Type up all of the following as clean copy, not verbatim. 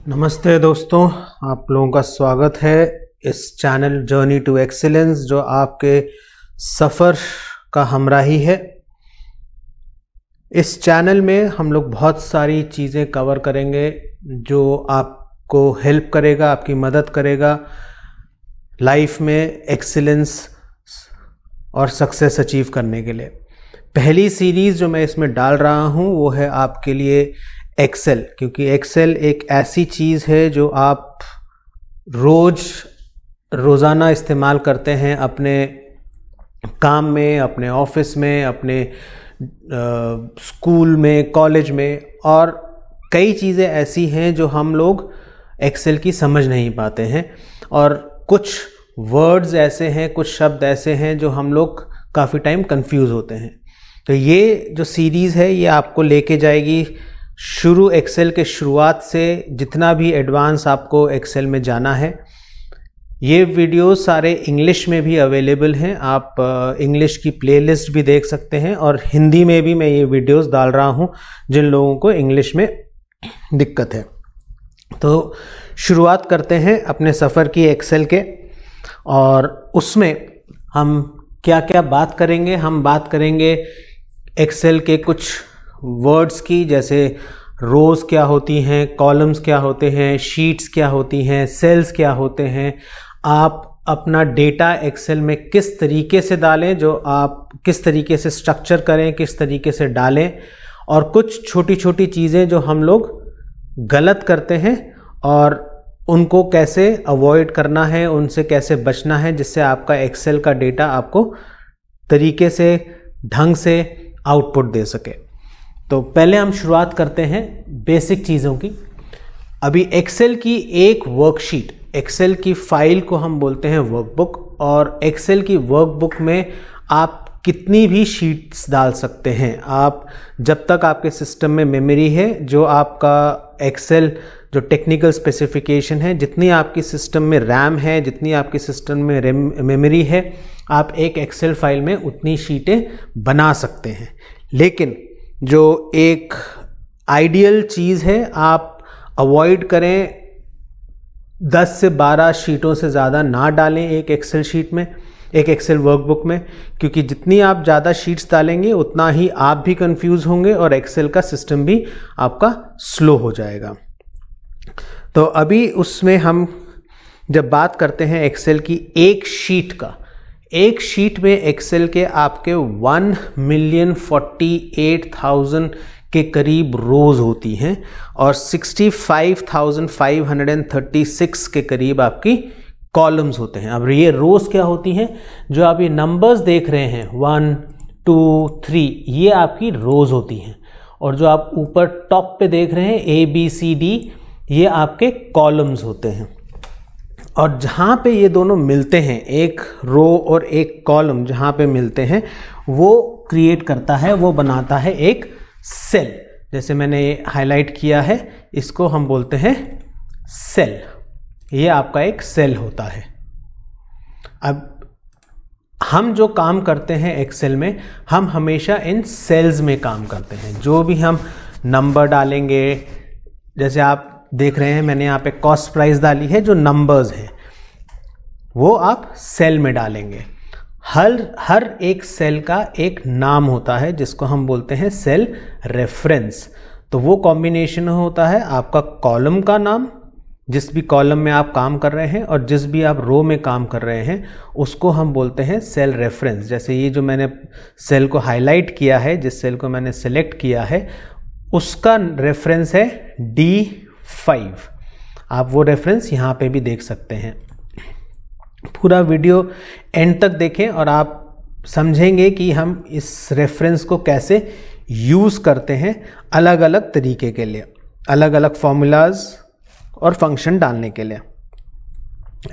नमस्ते दोस्तों, आप लोगों का स्वागत है इस चैनल जर्नी टू एक्सीलेंस जो आपके सफ़र का हमराही है। इस चैनल में हम लोग बहुत सारी चीज़ें कवर करेंगे जो आपको हेल्प करेगा, आपकी मदद करेगा लाइफ में एक्सीलेंस और सक्सेस अचीव करने के लिए। पहली सीरीज़ जो मैं इसमें डाल रहा हूँ वो है आपके लिए एक्सेल, क्योंकि एक्सेल एक ऐसी चीज़ है जो आप रोज़ाना इस्तेमाल करते हैं अपने काम में, अपने ऑफिस में, अपने स्कूल में, कॉलेज में, और कई चीज़ें ऐसी हैं जो हम लोग एक्सेल की समझ नहीं पाते हैं, और कुछ वर्ड्स ऐसे हैं, कुछ शब्द ऐसे हैं जो हम लोग काफ़ी टाइम कंफ्यूज होते हैं। तो ये जो सीरीज़ है ये आपको लेके जाएगी शुरू एक्सेल के शुरुआत से जितना भी एडवांस आपको एक्सेल में जाना है। ये वीडियो सारे इंग्लिश में भी अवेलेबल हैं, आप इंग्लिश की प्लेलिस्ट भी देख सकते हैं, और हिंदी में भी मैं ये वीडियोस डाल रहा हूँ जिन लोगों को इंग्लिश में दिक्कत है। तो शुरुआत करते हैं अपने सफ़र की एक्सेल के, और उसमें हम क्या क्या बात करेंगे। हम बात करेंगे एक्सेल के कुछ वर्ड्स की, जैसे रोज़ क्या होती हैं, कॉलम्स क्या होते हैं, शीट्स क्या होती हैं, सेल्स क्या होते हैं, आप अपना डेटा एक्सेल में किस तरीके से डालें, जो आप किस तरीके से स्ट्रक्चर करें, किस तरीके से डालें, और कुछ छोटी छोटी चीज़ें जो हम लोग गलत करते हैं और उनको कैसे अवॉइड करना है, उनसे कैसे बचना है, जिससे आपका एक्सेल का डेटा आपको तरीके से, ढंग से आउटपुट दे सके। तो पहले हम शुरुआत करते हैं बेसिक चीज़ों की। अभी एक्सेल की एक वर्कशीट, एक्सेल की फाइल को हम बोलते हैं वर्कबुक, और एक्सेल की वर्कबुक में आप कितनी भी शीट्स डाल सकते हैं। आप जब तक आपके सिस्टम में मेमोरी है, जो आपका एक्सेल जो टेक्निकल स्पेसिफिकेशन है, जितनी आपकी सिस्टम में रैम है, जितनी आपकी सिस्टम में मेमोरी है, आप एक एक्सेल फाइल में उतनी शीटें बना सकते हैं। लेकिन जो एक आइडियल चीज़ है, आप अवॉइड करें 10 से 12 शीटों से ज़्यादा ना डालें एक एक्सेल शीट में, एक एक्सेल वर्कबुक में, क्योंकि जितनी आप ज़्यादा शीट्स डालेंगे उतना ही आप भी कंफ्यूज होंगे और एक्सेल का सिस्टम भी आपका स्लो हो जाएगा। तो अभी उसमें हम जब बात करते हैं एक्सेल की एक शीट का, एक शीट में एक्सेल के आपके 1,48,000 के करीब रोज़ होती हैं, और 65,536 के करीब आपकी कॉलम्स होते हैं। अब ये रोज़ क्या होती हैं? जो आप ये नंबर्स देख रहे हैं 1, 2, 3, ये आपकी रोज़ होती हैं, और जो आप ऊपर टॉप पे देख रहे हैं ABCD, ये आपके कॉलम्स होते हैं। और जहाँ पे ये दोनों मिलते हैं, एक रो और एक कॉलम जहाँ पे मिलते हैं, वो क्रिएट करता है, वो बनाता है एक सेल। जैसे मैंने ये हाईलाइट किया है, इसको हम बोलते हैं सेल। ये आपका एक सेल होता है। अब हम जो काम करते हैं एक्सेल में, हम हमेशा इन सेल्स में काम करते हैं। जो भी हम नंबर डालेंगे, जैसे आप देख रहे हैं मैंने यहाँ पे कॉस्ट प्राइस डाली है, जो नंबर्स हैं वो आप सेल में डालेंगे। हर एक सेल का एक नाम होता है जिसको हम बोलते हैं सेल रेफरेंस। तो वो कॉम्बिनेशन होता है आपका कॉलम का नाम, जिस भी कॉलम में आप काम कर रहे हैं, और जिस भी आप रो में काम कर रहे हैं, उसको हम बोलते हैं सेल रेफरेंस। जैसे ये जो मैंने सेल को हाईलाइट किया है, जिस सेल को मैंने सेलेक्ट किया है, उसका रेफरेंस है D5। आप वो रेफरेंस यहाँ पे भी देख सकते हैं। पूरा वीडियो एंड तक देखें और आप समझेंगे कि हम इस रेफरेंस को कैसे यूज़ करते हैं अलग अलग तरीके के लिए, अलग अलग फॉर्मूलाज और फंक्शन डालने के लिए।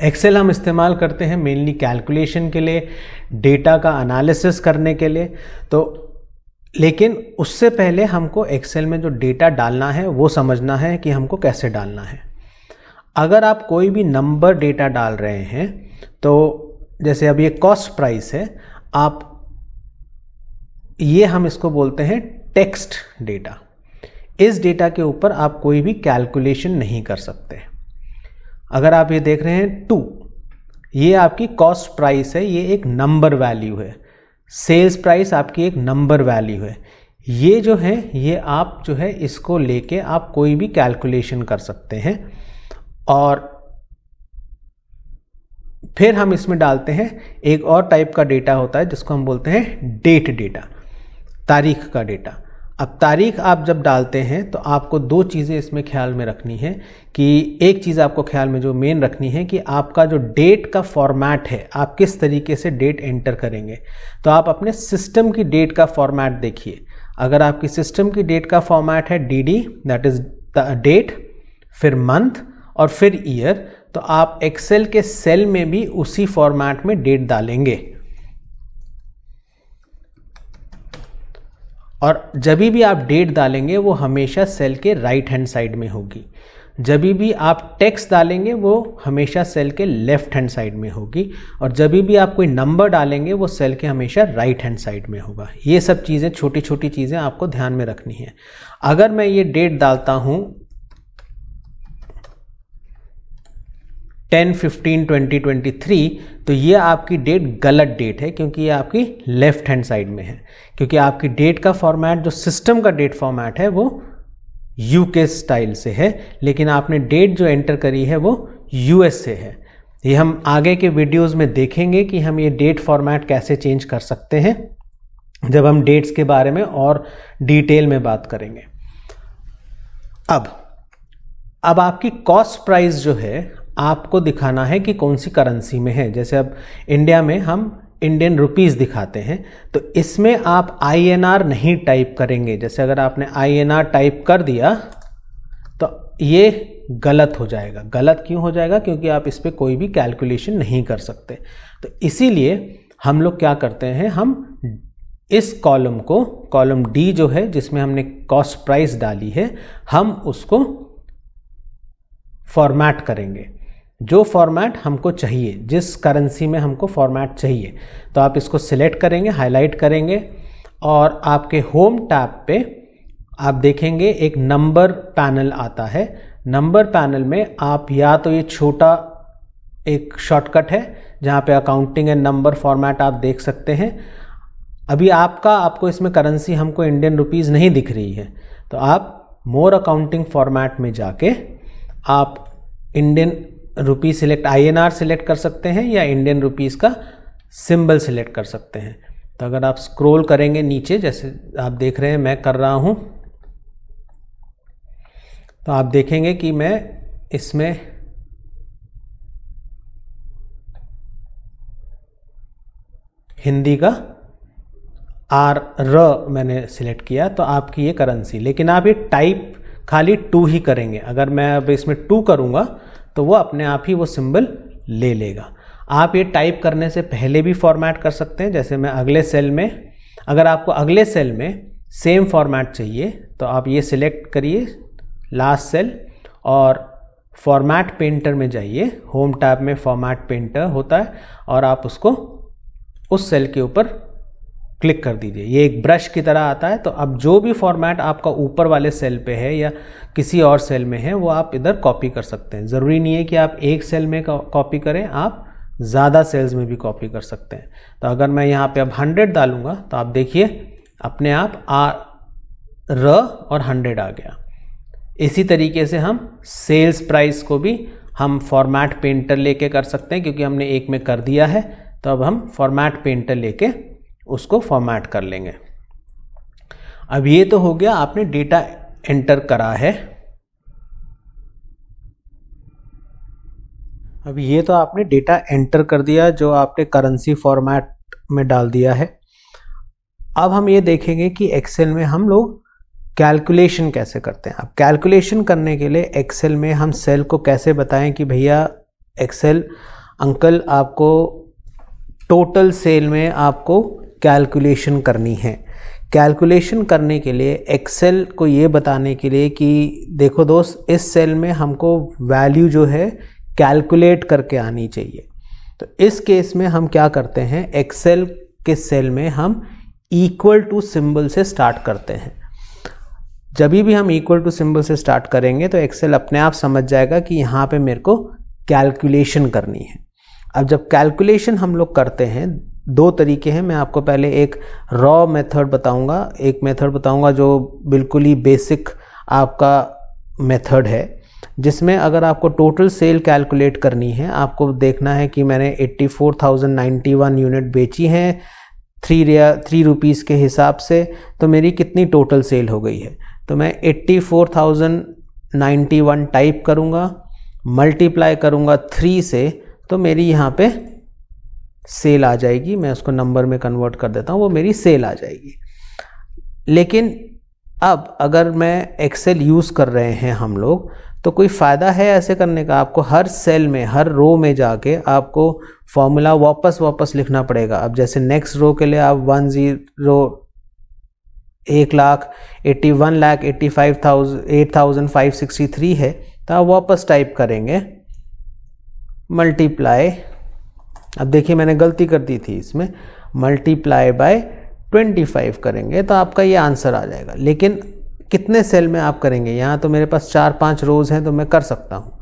एक्सेल हम इस्तेमाल करते हैं मेनली कैलकुलेशन के लिए, डेटा का एनालिसिस करने के लिए। तो लेकिन उससे पहले हमको एक्सेल में जो डेटा डालना है वो समझना है कि हमको कैसे डालना है। अगर आप कोई भी नंबर डेटा डाल रहे हैं, तो जैसे अब ये कॉस्ट प्राइस है, आप ये हम इसको बोलते हैं टेक्स्ट डेटा। इस डेटा के ऊपर आप कोई भी कैलकुलेशन नहीं कर सकते। अगर आप ये देख रहे हैं 2, ये आपकी कॉस्ट प्राइस है, ये एक नंबर वैल्यू है। सेल्स प्राइस आपकी एक नंबर वैल्यू है। ये जो है ये आप जो है इसको लेके आप कोई भी कैलकुलेशन कर सकते हैं। और फिर हम इसमें डालते हैं एक और टाइप का डेटा होता है जिसको हम बोलते हैं डेट डेटा, तारीख का डेटा। अब तारीख आप जब डालते हैं तो आपको 2 चीज़ें इसमें ख्याल में रखनी है कि एक चीज़ आपको ख्याल में जो मेन रखनी है कि आपका जो डेट का फॉर्मेट है, आप किस तरीके से डेट एंटर करेंगे। तो आप अपने सिस्टम की डेट का फॉर्मेट देखिए। अगर आपकी सिस्टम की डेट का फॉर्मेट है DD, दैट इज डेट, फिर मंथ और फिर ईयर, तो आप एक्सेल के सेल में भी उसी फॉर्मेट में डेट डालेंगे। और जब भी आप डेट डालेंगे वो हमेशा सेल के राइट हैंड साइड में होगी। जब भी आप टेक्स्ट डालेंगे वो हमेशा सेल के लेफ्ट हैंड साइड में होगी। और जब भी आप कोई नंबर डालेंगे वो सेल के हमेशा राइट हैंड साइड में होगा। ये सब चीज़ें, छोटी छोटी चीज़ें आपको ध्यान में रखनी है। अगर मैं ये डेट डालता हूँ 10/15/2023, तो ये आपकी डेट गलत डेट है क्योंकि ये आपकी लेफ्ट हैंड साइड में है। क्योंकि आपकी डेट का फॉर्मेट, जो सिस्टम का डेट फॉर्मेट है, वो यूके स्टाइल से है, लेकिन आपने डेट जो एंटर करी है वो यूएस से है। ये हम आगे के वीडियोस में देखेंगे कि हम ये डेट फॉर्मेट कैसे चेंज कर सकते हैं, जब हम डेट्स के बारे में और डिटेल में बात करेंगे। अब आपकी कॉस्ट प्राइस जो है आपको दिखाना है कि कौन सी करेंसी में है। जैसे अब इंडिया में हम इंडियन रुपीस दिखाते हैं, तो इसमें आप INR नहीं टाइप करेंगे। जैसे अगर आपने INR टाइप कर दिया तो ये गलत हो जाएगा। गलत क्यों हो जाएगा? क्योंकि आप इस पर कोई भी कैलकुलेशन नहीं कर सकते। तो इसीलिए हम लोग क्या करते हैं, हम इस कॉलम को, कॉलम D जो है जिसमें हमने कॉस्ट प्राइस डाली है, हम उसको फॉर्मेट करेंगे जो फॉर्मेट हमको चाहिए, जिस करेंसी में हमको फॉर्मेट चाहिए। तो आप इसको सिलेक्ट करेंगे, हाईलाइट करेंगे और आपके होम टैब पे आप देखेंगे एक नंबर पैनल आता है। नंबर पैनल में आप या तो ये छोटा एक शॉर्टकट है जहाँ पे अकाउंटिंग एंड नंबर फॉर्मेट आप देख सकते हैं। अभी आपको इसमें करेंसी हमको इंडियन रुपीस नहीं दिख रही है, तो आप मोर अकाउंटिंग फॉर्मेट में जाके आप Indian rupees select, INR select कर सकते हैं या इंडियन रुपीस का सिंबल सिलेक्ट कर सकते हैं। तो अगर आप स्क्रॉल करेंगे नीचे, जैसे आप देख रहे हैं मैं कर रहा हूं, तो आप देखेंगे कि मैं इसमें हिंदी का R मैंने सिलेक्ट किया, तो आपकी ये करेंसी। लेकिन आप ये टाइप खाली 2 ही करेंगे। अगर मैं अब इसमें 2 करूंगा तो वो अपने आप ही वो सिंबल ले लेगा। आप ये टाइप करने से पहले भी फॉर्मेट कर सकते हैं। जैसे मैं अगले सेल में, अगर आपको अगले सेल में सेम फॉर्मेट चाहिए तो आप ये सिलेक्ट करिए लास्ट सेल और फॉर्मेट पेंटर में जाइए। होम टैब में फॉर्मेट पेंटर होता है और आप उसको उस सेल के ऊपर क्लिक कर दीजिए। ये एक ब्रश की तरह आता है। तो अब जो भी फॉर्मेट आपका ऊपर वाले सेल पे है या किसी और सेल में है वो आप इधर कॉपी कर सकते हैं। ज़रूरी नहीं है कि आप एक सेल में कॉपी करें, आप ज़्यादा सेल्स में भी कॉपी कर सकते हैं। तो अगर मैं यहाँ पे अब 100 डालूंगा तो आप देखिए अपने आप R और 100 आ गया। इसी तरीके से हम सेल्स प्राइस को भी हम फॉर्मेट पेंटर लेके कर सकते हैं, क्योंकि हमने एक में कर दिया है। तो अब हम फॉर्मेट पेंटर लेके उसको फॉर्मेट कर लेंगे। अब ये तो हो गया, आपने डेटा एंटर करा है। अब ये तो आपने डेटा एंटर कर दिया जो आपने करेंसी फॉर्मेट में डाल दिया है। अब हम ये देखेंगे कि एक्सेल में हम लोग कैलकुलेशन कैसे करते हैं। अब कैलकुलेशन करने के लिए एक्सेल में हम सेल को कैसे बताएं कि भैया एक्सेल अंकल आपको टोटल सेल में आपको कैलकुलेशन करनी है। कैलकुलेशन करने के लिए एक्सेल को ये बताने के लिए कि देखो दोस्त, इस सेल में हमको वैल्यू जो है कैलकुलेट करके आनी चाहिए। तो इस केस में हम क्या करते हैं, एक्सेल के सेल में हम इक्वल टू सिंबल से स्टार्ट करते हैं। जब भी हम इक्वल टू सिंबल से स्टार्ट करेंगे तो एक्सेल अपने आप समझ जाएगा कि यहाँ पे मेरे को कैलकुलेशन करनी है। अब जब कैलकुलेशन हम लोग करते हैं, दो तरीके हैं। मैं आपको पहले एक रॉ मेथड बताऊंगा, एक मेथड बताऊंगा जो बिल्कुल ही बेसिक आपका मेथड है, जिसमें अगर आपको टोटल सेल कैलकुलेट करनी है, आपको देखना है कि मैंने 84,091 यूनिट बेची हैं 3 रुपीज़ के हिसाब से, तो मेरी कितनी टोटल सेल हो गई है। तो मैं 84,091 टाइप करूँगा, मल्टीप्लाई करूँगा 3 से, तो मेरी यहाँ पे सेल आ जाएगी। मैं उसको नंबर में कन्वर्ट कर देता हूँ, वो मेरी सेल आ जाएगी। लेकिन अब अगर मैं एक्सेल यूज़ कर रहे हैं हम लोग, तो कोई फ़ायदा है ऐसे करने का? आपको हर सेल में, हर रो में जाके आपको फॉर्मूला वापस लिखना पड़ेगा। अब जैसे नेक्स्ट रो के लिए आप 1,81,85,8,563 है, तो आप वापस टाइप करेंगे मल्टीप्लाई, अब देखिए मैंने गलती कर दी थी इसमें, मल्टीप्लाई बाय 25 करेंगे तो आपका ये आंसर आ जाएगा। लेकिन कितने सेल में आप करेंगे? यहाँ तो मेरे पास 4-5 रोज हैं तो मैं कर सकता हूँ।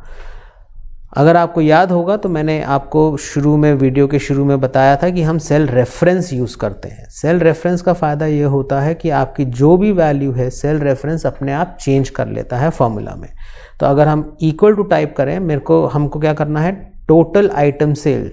अगर आपको याद होगा तो मैंने आपको शुरू में, वीडियो के शुरू में बताया था कि हम सेल रेफरेंस यूज़ करते हैं। सेल रेफरेंस का फ़ायदा ये होता है कि आपकी जो भी वैल्यू है सेल रेफरेंस अपने आप चेंज कर लेता है फॉर्मूला में। तो अगर हम इक्वल टू टाइप करें, हमको क्या करना है, total item sale,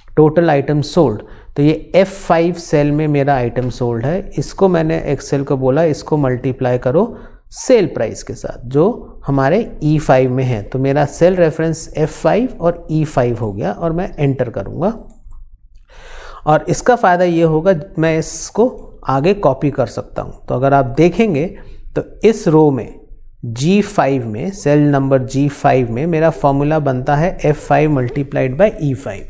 total item sold, तो ये F5 सेल में मेरा आइटम सोल्ड है। इसको मैंने एक्सेल को बोला इसको मल्टीप्लाई करो सेल प्राइस के साथ जो हमारे E5 में है। तो मेरा सेल रेफरेंस F5 और E5 हो गया और मैं एंटर करूंगा। और इसका फ़ायदा ये होगा, मैं इसको आगे कॉपी कर सकता हूं। तो अगर आप देखेंगे तो इस रो में G5 में, सेल नंबर G5 में मेरा फॉर्मूला बनता है F5 मल्टीप्लाइड बाय E5।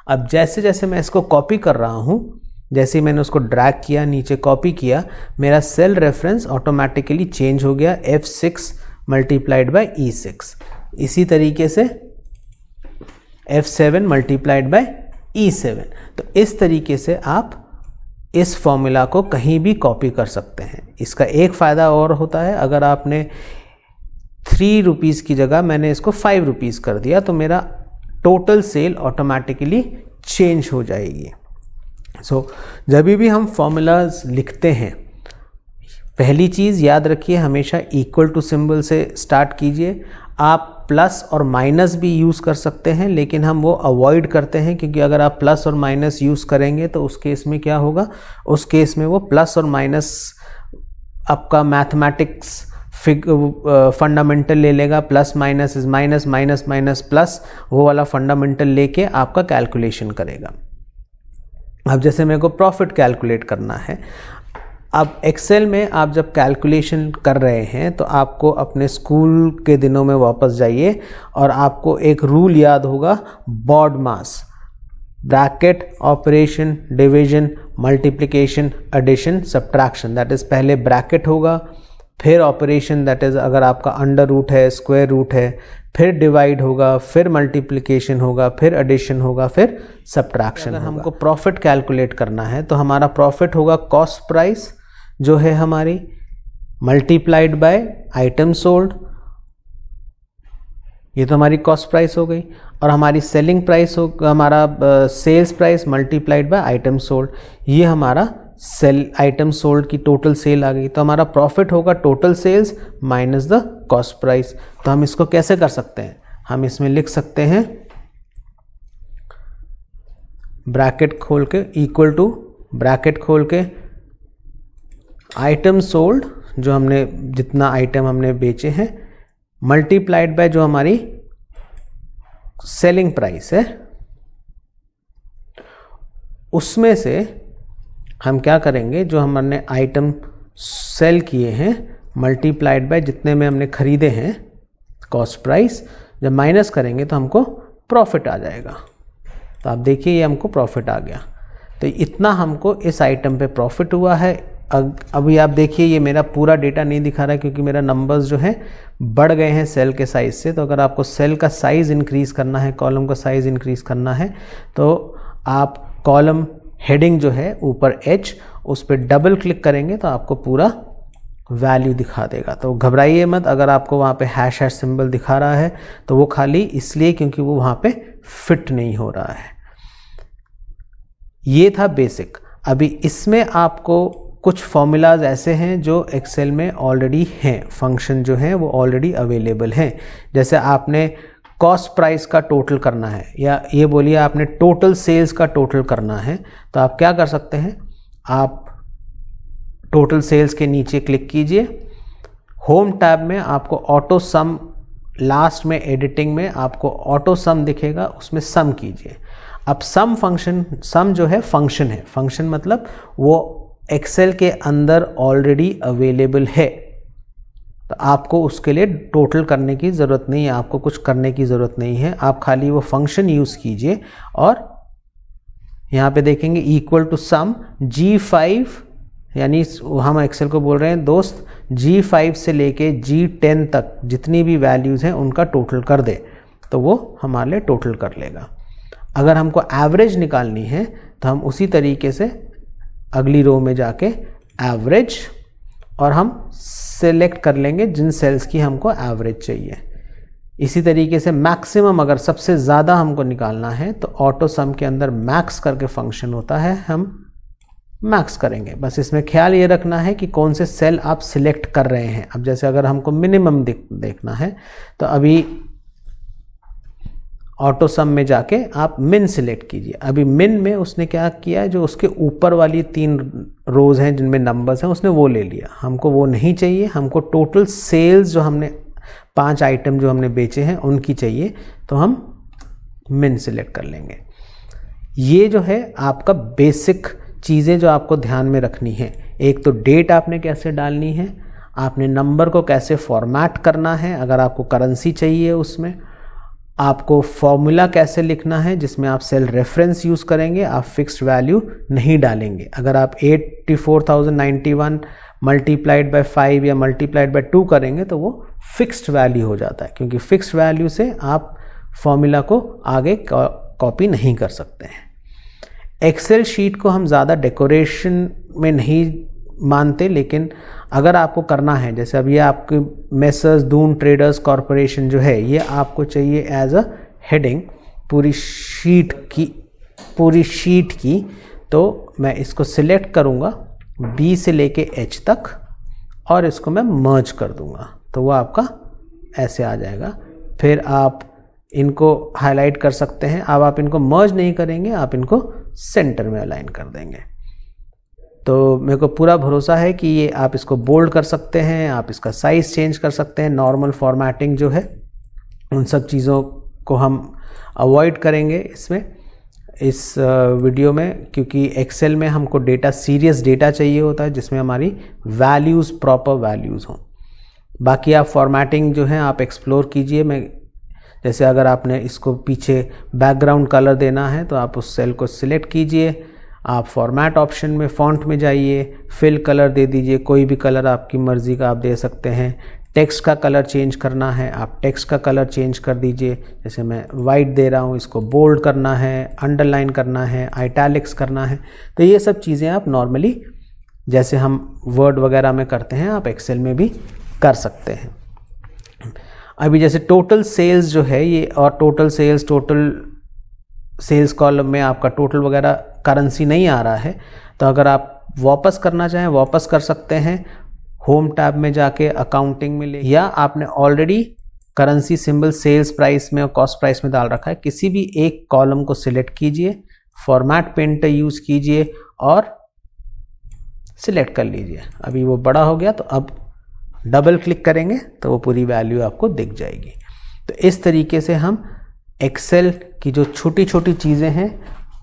अब जैसे जैसे मैं इसको कॉपी कर रहा हूँ, जैसे ही मैंने उसको ड्रैग किया, नीचे कॉपी किया, मेरा सेल रेफरेंस ऑटोमेटिकली चेंज हो गया F6 मल्टीप्लाइड बाय E6। इसी तरीके से F7 मल्टीप्लाइड बाय E7। तो इस तरीके से आप इस फॉर्मूला को कहीं भी कॉपी कर सकते हैं। इसका एक फ़ायदा और होता है, अगर आपने 3 रुपीज़ की जगह मैंने इसको 5 रुपीज़ कर दिया तो मेरा टोटल सेल ऑटोमेटिकली चेंज हो जाएगी। जब भी हम फॉर्मूलाज लिखते हैं, पहली चीज़ याद रखिए, हमेशा इक्वल टू सिंबल से स्टार्ट कीजिए। आप प्लस और माइनस भी यूज़ कर सकते हैं, लेकिन हम वो अवॉइड करते हैं, क्योंकि अगर आप प्लस और माइनस यूज़ करेंगे तो उस केस में क्या होगा, उस केस में वो प्लस और माइनस आपका मैथमेटिक्स फंडामेंटल ले लेगा, plus minus is minus, minus minus plus, वो वाला फंडामेंटल लेके आपका कैलकुलेशन करेगा। अब जैसे मेरे को प्रॉफिट कैलकुलेट करना है, अब एक्सेल में आप जब कैलकुलेशन कर रहे हैं तो आपको अपने स्कूल के दिनों में वापस जाइए और आपको एक रूल याद होगा, BODMAS, bracket, operation, division, multiplication, addition, subtraction. That is पहले ब्रैकेट होगा, फिर ऑपरेशन, दैट इज अगर आपका अंडर रूट है, स्क्वायर रूट है, फिर डिवाइड होगा, फिर मल्टीप्लिकेशन होगा, फिर एडिशन होगा, फिर सब्ट्रैक्शन होगा। हमको प्रॉफिट कैलकुलेट करना है तो हमारा प्रॉफिट होगा कॉस्ट प्राइस जो है हमारी, मल्टीप्लाइड बाय आइटम सोल्ड, ये तो हमारी कॉस्ट प्राइस हो गई, और हमारी सेलिंग प्राइस हो, हमारा sales price multiplied by item sold, ये हमारा सेल आइटम सोल्ड की टोटल सेल आ गई। तो हमारा प्रॉफिट होगा total sales minus the cost price. तो हम इसको कैसे कर सकते हैं, हम इसमें लिख सकते हैं ब्रैकेट खोल के, इक्वल टू ब्रैकेट खोल के आइटम सोल्ड, जो हमने जितना आइटम हमने बेचे हैं, मल्टीप्लाइड बाय जो हमारी सेलिंग प्राइस है, उसमें से हम क्या करेंगे, जो हमने आइटम सेल किए हैं मल्टीप्लाइड बाय जितने में हमने खरीदे हैं कॉस्ट प्राइस, जब माइनस करेंगे तो हमको प्रॉफिट आ जाएगा। तो आप देखिए ये हमको प्रॉफिट आ गया। तो इतना हमको इस आइटम पे प्रॉफिट हुआ है। अभी आप देखिए ये मेरा पूरा डेटा नहीं दिखा रहा है क्योंकि मेरा नंबर्स जो है बढ़ गए हैं सेल के साइज से। तो अगर आपको सेल का साइज़ इंक्रीज़ करना है, कॉलम का साइज़ इंक्रीज़ करना है, तो आप कॉलम हेडिंग जो है ऊपर H, उस पर डबल क्लिक करेंगे तो आपको पूरा वैल्यू दिखा देगा। तो घबराइए मत अगर आपको वहाँ पे हैश हैश सिंबल दिखा रहा है, तो वो खाली इसलिए क्योंकि वो वहाँ पे फिट नहीं हो रहा है। ये था बेसिक। अभी इसमें आपको कुछ फॉर्मूलाज ऐसे हैं जो एक्सेल में ऑलरेडी हैं, फंक्शन जो हैं वो ऑलरेडी अवेलेबल हैं। जैसे आपने कॉस्ट प्राइस का टोटल करना है, या ये बोलिए आपने टोटल सेल्स का टोटल करना है, तो आप क्या कर सकते हैं, आप टोटल सेल्स के नीचे क्लिक कीजिए, होम टैब में आपको ऑटो सम, लास्ट में एडिटिंग में आपको ऑटो सम दिखेगा, उसमें सम कीजिए। अब सम फंक्शन, सम जो है फंक्शन है, फंक्शन मतलब वो एक्सेल के अंदर ऑलरेडी अवेलेबल है, तो आपको उसके लिए टोटल करने की ज़रूरत नहीं है, आपको कुछ करने की ज़रूरत नहीं है। आप खाली वो फंक्शन यूज़ कीजिए और यहाँ पे देखेंगे इक्वल टू सम G5, यानी हम एक्सेल को बोल रहे हैं दोस्त G5 से लेके G10 तक जितनी भी वैल्यूज़ हैं उनका टोटल कर दे, तो वो हमारे लिए टोटल कर लेगा। अगर हमको एवरेज निकालनी है तो हम उसी तरीके से अगली रो में जाके एवरेज, और हम सेलेक्ट कर लेंगे जिन सेल्स की हमको एवरेज चाहिए। इसी तरीके से मैक्सिमम, अगर सबसे ज़्यादा हमको निकालना है तो ऑटो सम के अंदर मैक्स करके फंक्शन होता है, हम मैक्स करेंगे। बस इसमें ख्याल ये रखना है कि कौन से सेल आप सिलेक्ट कर रहे हैं। अब जैसे अगर हमको मिनिमम देखना है तो अभी ऑटो सम में जाके आप मिन सिलेक्ट कीजिए। अभी मिन में उसने क्या किया है, जो उसके ऊपर वाली 3 रोज़ हैं जिनमें नंबर्स हैं उसने वो ले लिया। हमको वो नहीं चाहिए, हमको टोटल सेल्स जो हमने 5 आइटम जो हमने बेचे हैं उनकी चाहिए, तो हम मिन सिलेक्ट कर लेंगे। ये जो है आपका बेसिक चीज़ें जो आपको ध्यान में रखनी है। एक तो डेट आपने कैसे डालनी है, आपने नंबर को कैसे फॉर्मेट करना है, अगर आपको करेंसी चाहिए उसमें आपको फॉर्मूला कैसे लिखना है जिसमें आप सेल रेफरेंस यूज़ करेंगे, आप फिक्स्ड वैल्यू नहीं डालेंगे। अगर आप 84,091 मल्टीप्लाइड बाय 5 या मल्टीप्लाइड बाय 2 करेंगे तो वो फिक्स्ड वैल्यू हो जाता है, क्योंकि फिक्स्ड वैल्यू से आप फॉर्मूला को आगे कॉपी नहीं कर सकते हैं। एक्सेल शीट को हम ज़्यादा डेकोरेशन में नहीं मानते, लेकिन अगर आपको करना है, जैसे अब ये आपके मेसर्स दून ट्रेडर्स कॉरपोरेशन जो है, ये आपको चाहिए एज अ हेडिंग पूरी शीट की, तो मैं इसको सिलेक्ट करूँगा B से लेके H तक और इसको मैं मर्ज कर दूँगा, तो वो आपका ऐसे आ जाएगा। फिर आप इनको हाईलाइट कर सकते हैं। अब आप इनको मर्ज नहीं करेंगे, आप इनको सेंटर में अलाइन कर देंगे। तो मेरे को पूरा भरोसा है कि ये आप इसको बोल्ड कर सकते हैं, आप इसका साइज़ चेंज कर सकते हैं। नॉर्मल फॉर्मेटिंग जो है उन सब चीज़ों को हम अवॉइड करेंगे इसमें, इस वीडियो में, क्योंकि एक्सेल में हमको डेटा, सीरियस डेटा चाहिए होता है जिसमें हमारी वैल्यूज़, प्रॉपर वैल्यूज़ हों। बाकी आप फॉर्मेटिंग जो है आप एक्सप्लोर कीजिए। मैं जैसे अगर आपने इसको पीछे बैकग्राउंड कलर देना है तो आप उस सेल को सिलेक्ट कीजिए, आप फॉर्मेट ऑप्शन में फ़ॉन्ट में जाइए, फिल कलर दे दीजिए, कोई भी कलर आपकी मर्ज़ी का आप दे सकते हैं। टेक्स्ट का कलर चेंज करना है, आप टेक्स्ट का कलर चेंज कर दीजिए। जैसे मैं वाइट दे रहा हूँ, इसको बोल्ड करना है, अंडरलाइन करना है, आइटैलिक्स करना है। तो ये सब चीज़ें आप नॉर्मली जैसे हम वर्ड वगैरह में करते हैं, आप एक्सेल में भी कर सकते हैं। अभी जैसे टोटल सेल्स जो है ये, और टोटल सेल्स कॉलम में आपका टोटल वगैरह करेंसी नहीं आ रहा है, तो अगर आप वापस करना चाहें वापस कर सकते हैं। होम टैब में जाके अकाउंटिंग में ले, या आपने already currency symbol sales price में और कॉस्ट प्राइस में डाल रखा है, किसी भी एक कॉलम को सिलेक्ट कीजिए, फॉर्मेट पेंटर यूज़ कीजिए और सिलेक्ट कर लीजिए। अभी वो बड़ा हो गया, तो अब डबल क्लिक करेंगे तो वो पूरी वैल्यू आपको दिख जाएगी। तो इस तरीके से हम एक्सेल की जो छोटी छोटी चीज़ें हैं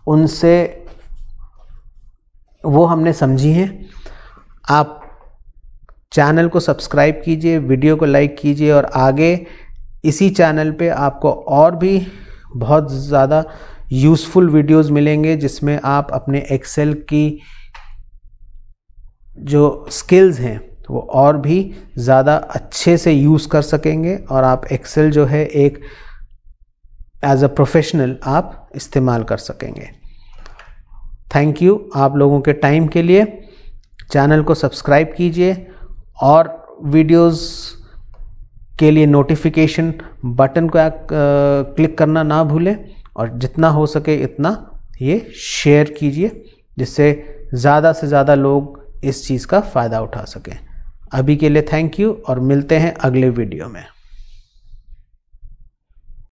उनसे वो हमने समझी हैं। आप चैनल को सब्सक्राइब कीजिए, वीडियो को लाइक कीजिए, और आगे इसी चैनल पे आपको और भी बहुत ज़्यादा यूज़फुल वीडियोस मिलेंगे जिसमें आप अपने एक्सेल की जो स्किल्स हैं वो और भी ज़्यादा अच्छे से यूज़ कर सकेंगे, और आप एक्सेल जो है एक एज अ प्रोफेशनल आप इस्तेमाल कर सकेंगे। थैंक यू आप लोगों के टाइम के लिए। चैनल को सब्सक्राइब कीजिए और वीडियोस के लिए नोटिफिकेशन बटन को क्लिक करना ना भूलें और जितना हो सके इतना ये शेयर कीजिए, जिससे ज़्यादा से ज़्यादा लोग इस चीज़ का फ़ायदा उठा सकें। अभी के लिए थैंक यू और मिलते हैं अगले वीडियो में।